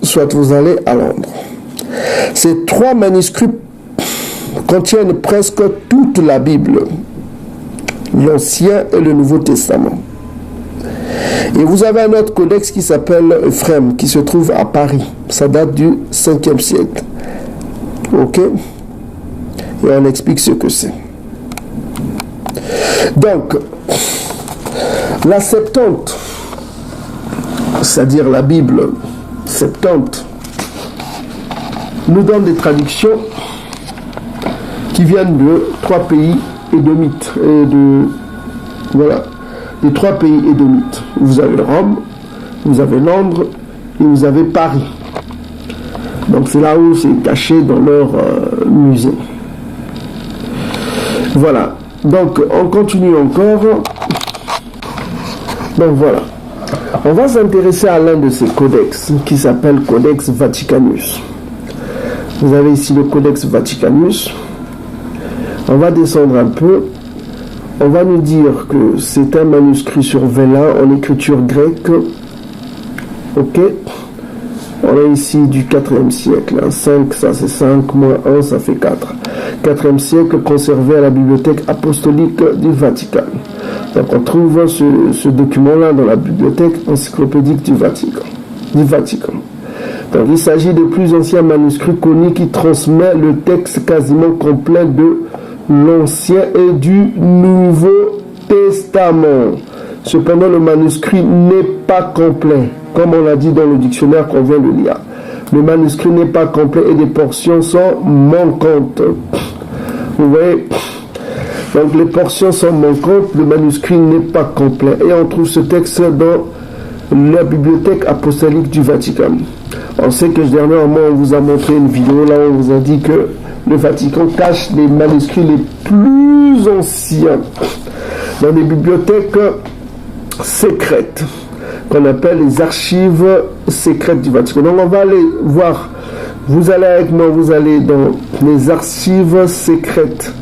soit vous allez à Londres. Ces 3 manuscrits contiennent presque toute la Bible, l'Ancien et le Nouveau Testament. Et vous avez un autre codex qui s'appelle Ephrem, qui se trouve à Paris. Ça date du 5e siècle. Ok? Et on explique ce que c'est. Donc, la Septante, c'est-à-dire la Bible Septante, nous donne des traductions qui viennent de 3 pays édomites. Voilà, des 3 pays édomites. Vous avez Rome, vous avez Londres et vous avez Paris. Donc c'est là où c'est caché dans leur musée. Voilà. Donc on continue encore. Donc voilà. On va s'intéresser à l'un de ces codex qui s'appelle Codex Vaticanus. Vous avez ici le Codex Vaticanus. On va descendre un peu. On va nous dire que c'est un manuscrit sur vélin en écriture grecque. Ok. On est ici du 4e siècle. 5, ça c'est 5, moins 1, ça fait 4. 4e siècle, conservé à la bibliothèque apostolique du Vatican. Donc on trouve ce document-là dans la bibliothèque encyclopédique du Vatican. Donc il s'agit des plus anciens manuscrits connus qui transmet le texte quasiment complet de l'Ancien et du Nouveau Testament. Cependant, le manuscrit n'est pas complet, comme on l'a dit dans le dictionnaire qu'on vient de lire. Le manuscrit n'est pas complet et des portions sont manquantes. Vous voyez? Donc les portions sont manquantes, le manuscrit n'est pas complet. Et on trouve ce texte dans la bibliothèque apostolique du Vatican. On sait que dernièrement, on vous a montré une vidéo, là on vous a dit que le Vatican cache les manuscrits les plus anciens dans des bibliothèques secrètes, qu'on appelle les archives secrètes du Vatican. Donc on va aller voir, vous allez avec moi, vous allez dans les archives secrètes.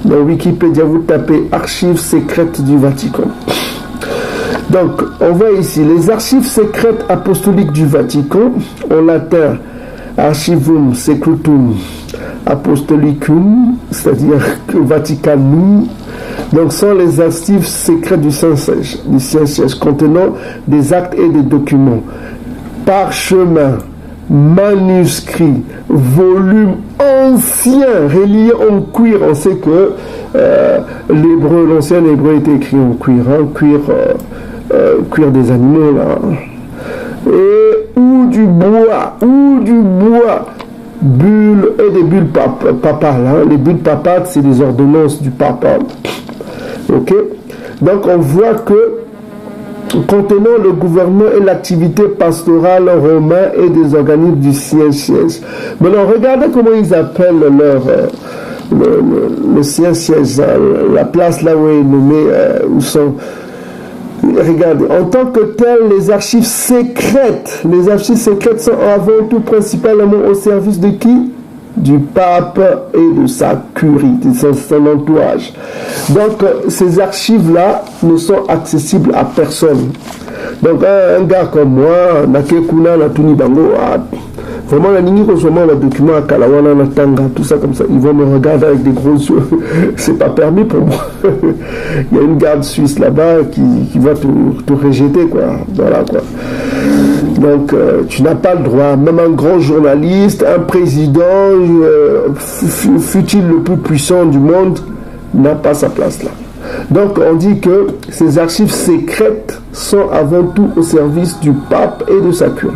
Dans Wikipédia, vous tapez archives secrètes du Vatican. Donc, on voit ici les archives secrètes apostoliques du Vatican, en latin Archivum Secretum Apostolicum, c'est-à-dire Vaticanum. Donc, sont les archives secrètes du Saint-Siège, contenant des actes et des documents, parchemins, manuscrits, volumes anciens reliés en cuir. On sait que l'ancien hébreu était écrit en cuir, cuir des animaux là, ou du bois, bulles et des bulles papales. Les bulles papales, c'est des ordonnances du papa. Ok. Donc on voit que contenant le gouvernement et l'activité pastorale romain et des organismes du Saint-Siège. Maintenant, regardez comment ils appellent le Saint-Siège, la place là où est nommé, où sont. Regardez, en tant que tel, les archives secrètes sont avant tout principalement au service de qui? Du pape et de sa curie, de son entourage. Donc, ces archives-là ne sont accessibles à personne. Donc, un gars comme moi, Nakekuna, Natuni Bango, vraiment, la ligne reçoit le document à Kalawana, Natanga, tout ça comme ça. Ils vont me regarder avec des gros yeux. C'est pas permis pour moi. Il y a une garde suisse là-bas qui va te rejeter, quoi. Voilà, quoi. Donc, tu n'as pas le droit. Même un grand journaliste, un président, fût-il le plus puissant du monde, n'a pas sa place là. Donc, on dit que ces archives secrètes sont avant tout au service du pape et de sa curie.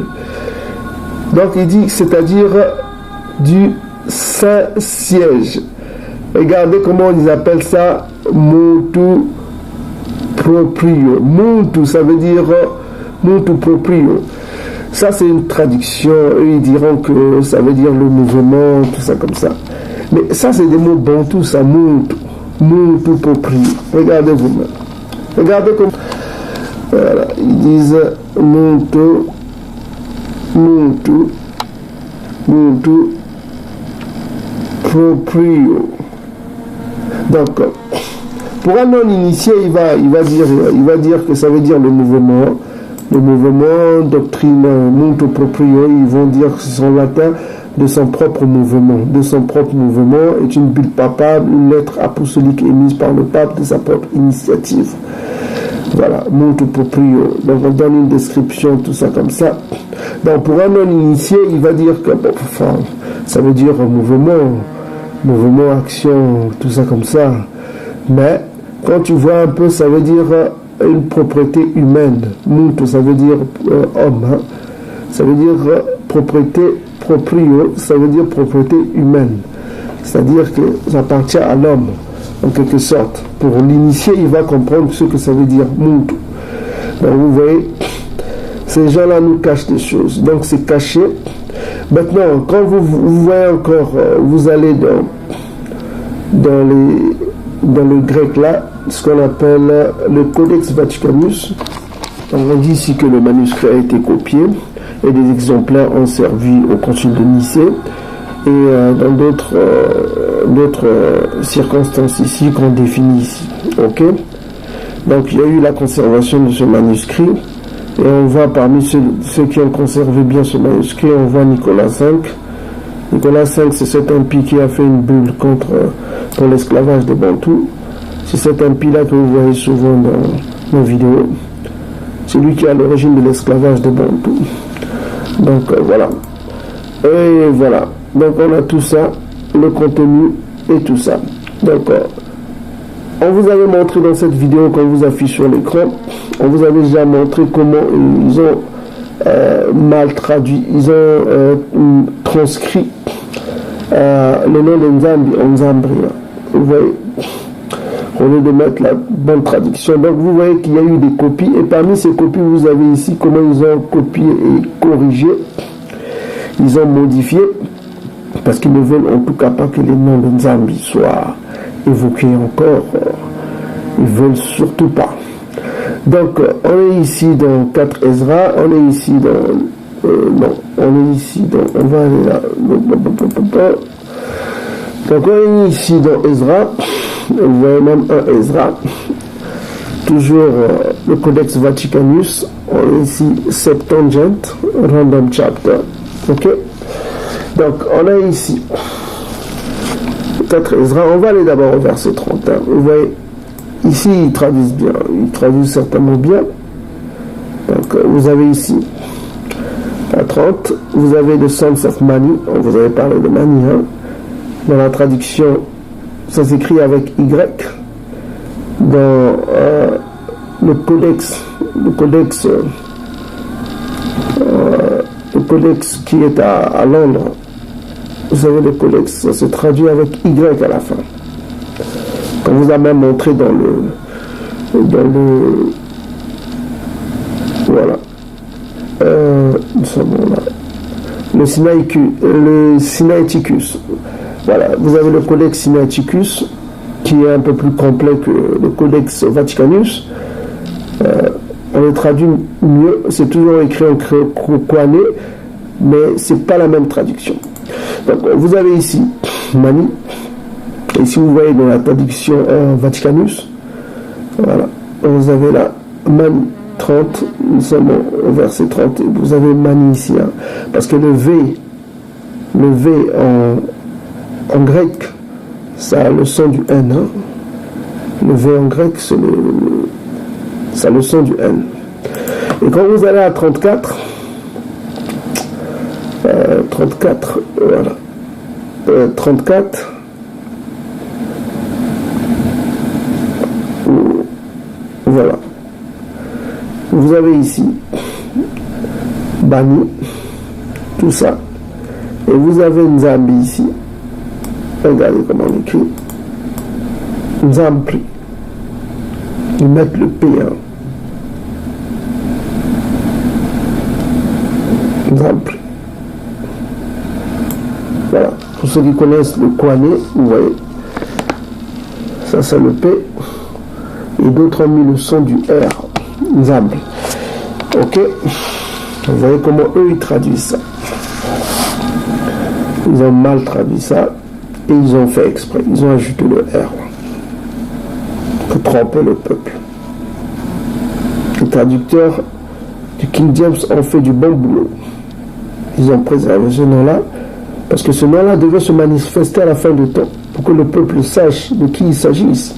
Donc, il dit, c'est-à-dire du Saint-Siège. Regardez comment ils appellent ça, motu proprio. Motu, ça veut dire motu proprio. Ça, c'est une traduction. Eux, ils diront que ça veut dire le mouvement, tout ça comme ça. Mais ça, c'est des mots bantous, ça, motu. Motu proprio. Regardez vous-même. Regardez comme. Voilà, ils disent motu proprio. Donc, pour un non-initié, il va dire que ça veut dire le mouvement, Le mouvement, doctrine, monto proprio, ils vont dire que c'est en latin de son propre mouvement. De son propre mouvement est une bulle papale, une lettre apostolique émise par le pape de sa propre initiative. Voilà, monto proprio. Donc on donne une description, tout ça comme ça. Donc pour un non-initié, il va dire que, bon, enfin, ça veut dire mouvement, action, tout ça comme ça. Mais quand tu vois un peu, ça veut dire une propriété humaine. Monto, ça veut dire homme. Hein. Ça veut dire propriété proprio, ça veut dire propriété humaine. C'est-à-dire que ça appartient à l'homme, en quelque sorte. Pour l'initié, il va comprendre ce que ça veut dire monto. Donc vous voyez, ces gens-là nous cachent des choses. Donc c'est caché. Maintenant, quand vous voyez encore, vous allez dans le grec là, ce qu'on appelle le Codex Vaticanus. On dit ici que le manuscrit a été copié et des exemplaires ont servi au concile de Nicée et dans d'autres circonstances ici qu'on définit ici. Ok. Donc il y a eu la conservation de ce manuscrit et on voit parmi ceux qui ont conservé bien ce manuscrit, on voit Nicolas V. Nicolas V, c'est cet impie qui a fait une bulle pour l'esclavage des Bantous. C'est cet impie-là que vous voyez souvent dans nos vidéos. C'est lui qui est à l'origine de l'esclavage des Bantous. Donc voilà. Et voilà. Donc on a tout ça, le contenu et tout ça. Donc on vous avait montré dans cette vidéo qu'on vous affiche sur l'écran, on vous avait déjà montré comment ils ont mal traduit, ils ont transcrit le nom de Nzambi en Nzambri. Vous voyez, au lieu de mettre la bonne traduction. Donc vous voyez qu'il y a eu des copies et parmi ces copies vous avez ici comment ils ont copié et corrigé, ils ont modifié parce qu'ils ne veulent en tout cas pas que les noms de Nzambi soient évoqués encore, ils veulent surtout pas. Donc on est ici dans 4 Ezra, on est ici dans non, on est ici dans, on va aller là. Donc on est ici dans Ezra. Vous voyez même un Ezra, toujours le Codex Vaticanus, on est ici Septuagint, Random Chapter, ok. Donc on est ici 4 Ezra, on va aller d'abord au verset 31, vous voyez, ici ils traduisent bien, ils traduisent certainement bien, donc vous avez ici à 30, vous avez The Sons of Mani, on vous avait parlé de Mani, hein, dans la traduction. Ça s'écrit avec Y dans le codex qui est à Londres. Vous savez, le codex, ça se traduit avec Y à la fin. On vous a même montré dans le voilà. Nous sommes là. Le Sinaiticus. Voilà, vous avez le Codex Sinaiticus qui est un peu plus complet que le Codex Vaticanus. On le traduit mieux, c'est toujours écrit en Koine, mais c'est pas la même traduction. Donc vous avez ici Mani, et si vous voyez dans la traduction Vaticanus, voilà, vous avez là Mani 30, nous sommes au verset 30, et vous avez Mani ici, hein, parce que le V en grec, ça a le son du N. Hein. Le V en grec, ça a le son du N. Et quand vous allez à 34, voilà. 34, voilà. Vous avez ici Bani, tout ça. Et vous avez Nzambi ici. Regardez comment on écrit. Nzambri. Ils mettent le P. Hein. Nzambri. Voilà. Pour ceux qui connaissent le Koine, vous voyez. Ça c'est le P. Et d'autres ont mis le son du R. Nzambri. Ok. Vous voyez comment eux ils traduisent ça. Ils ont mal traduit ça. Et ils ont fait exprès, ils ont ajouté le R pour tromper le peuple. Le traducteur du King James ont fait du bon boulot. Ils ont préservé ce nom-là, parce que ce nom-là devait se manifester à la fin du temps, pour que le peuple sache de qui il s'agisse.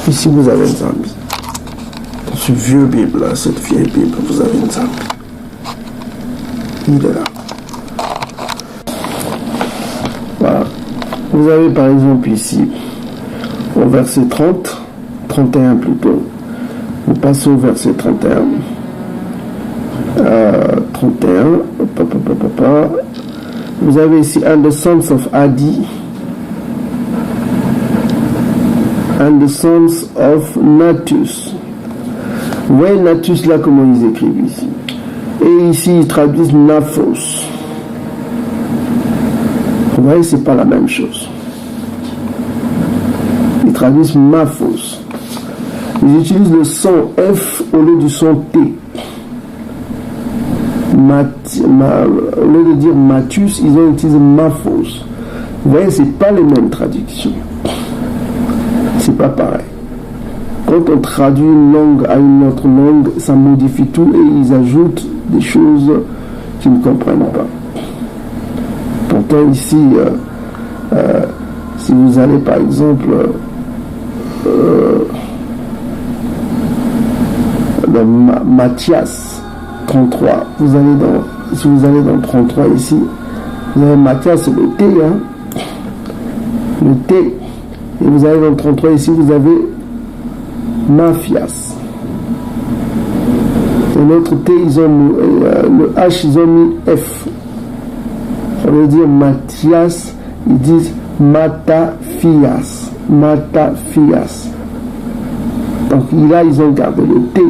Ici, vous avez une Zambi. Dans ce vieux Bible, là, cette vieille Bible, vous avez une Zambi. Il est là. Voilà. Vous avez par exemple ici, au verset 30, 31 plutôt. Vous passez au verset 31. 31. Vous avez ici and the sons of Adi and the sons of Natus. Vous voyez Natus là comment ils écrivent ici. Et ici ils traduisent Naphos. Vous voyez, c'est pas la même chose. Ils traduisent Maphos. Ils utilisent le son F au lieu du son T. Au lieu de dire Mathus, ils ont utilisé Maphos. Vous voyez, c'est pas les mêmes traductions. C'est pas pareil. Quand on traduit une langue à une autre langue, ça modifie tout et ils ajoutent des choses qu'ils ne comprennent pas. Pourtant ici, si vous allez par exemple dans Matthias 33, si vous allez dans 33 ici, vous avez Matthias, c'est le T, hein, le T, et vous allez dans 33 ici, vous avez Mafias. Et l'autre T, ils ont le H, ils ont mis F. Ça veut dire Matthias, ils disent Matafias. Matafias. Donc là, ils ont gardé le T.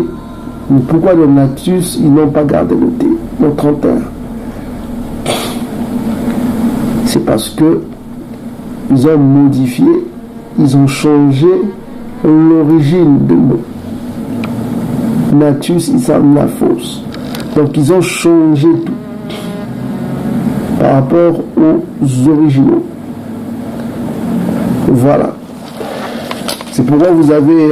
Mais pourquoi le Natus, ils n'ont pas gardé le T? Le 31. C'est parce que ils ont modifié, ils ont changé l'origine du mot. Natus, ils sont Naphos. Donc ils ont changé tout par rapport aux originaux. Voilà. C'est pourquoi vous avez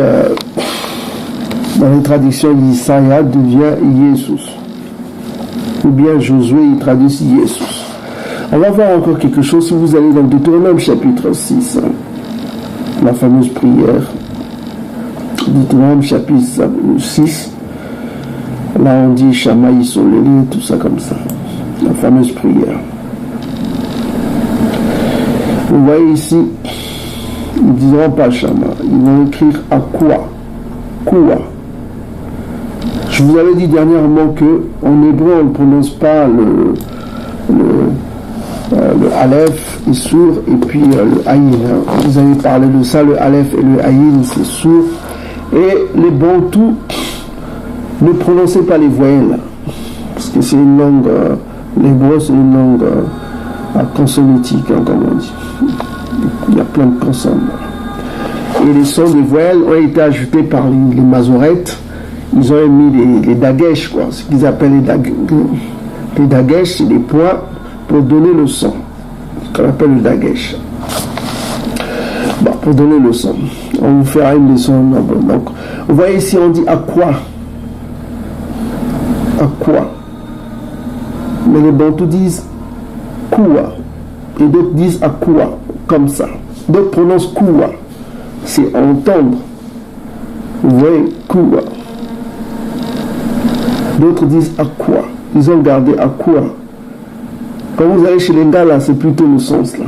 dans les traductions Isaiah devient Jesus. Ou bien Josué, il traduit Jesus. On va voir encore quelque chose si vous allez dans Deutéronome chapitre 6. La fameuse prière. Deutéronome chapitre 6. Là on dit Shama Isoleli, tout ça comme ça. La fameuse prière. Vous voyez ici, ils ne diront pas Shama, ils vont écrire à quoi? Quoi? Je vous avais dit dernièrement que en hébreu on ne prononce pas le Aleph est sourd et puis le Aïn. Vous avez parlé de ça, le Aleph et le Aïn c'est sourd. Et les Bantous ne prononçaient pas les voyelles parce que c'est une langue, l'hébreu c'est une langue consonantique, hein, comme on dit. Il y a plein de consonnes. Et les sons des voyelles ont été ajoutés par les Masoretes. Ils ont mis les dagesh, quoi. Ce qu'ils appellent les dagesh, c'est des points pour donner le son. Ce qu'on appelle le dagesh. Bon, pour donner le son. On vous fera une leçon. Donc, vous voyez ici, on dit à quoi? À quoi? Mais les Bantous disent quoi. Et d'autres disent à quoi? Comme ça. D'autres prononcent quoi. C'est entendre. Vous voyez, quoi. D'autres disent à quoi. Ils ont gardé à quoi. Quand vous allez chez les gars là, c'est plutôt le sens là.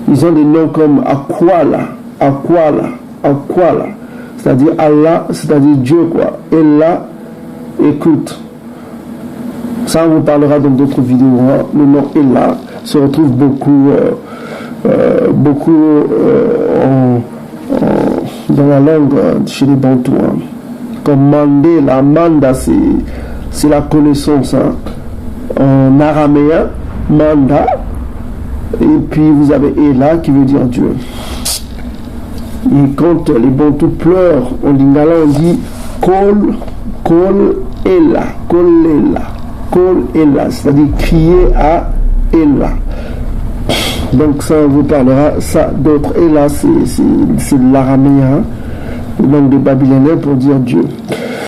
Ils ont des noms comme Aquala, Aquala, Aquala. C'est-à-dire Allah, c'est-à-dire Dieu quoi. Et là, écoute. Ça on vous parlera dans d'autres vidéos. Hein. Le nom Allah se retrouve beaucoup dans la langue chez les Bantous. Hein. Comme Mandé, la Manda, c'est la connaissance. Hein. En araméen, Manda. Et puis vous avez Ela qui veut dire Dieu. Et quand les Bantous pleurent en lingala, on dit Kol Ela, Kol Ela, Kol Ela, c'est-à-dire crier à Ela. Donc ça, on vous parlera ça d'autres. Et là, c'est l'araméen, donc des Babyloniens pour dire Dieu.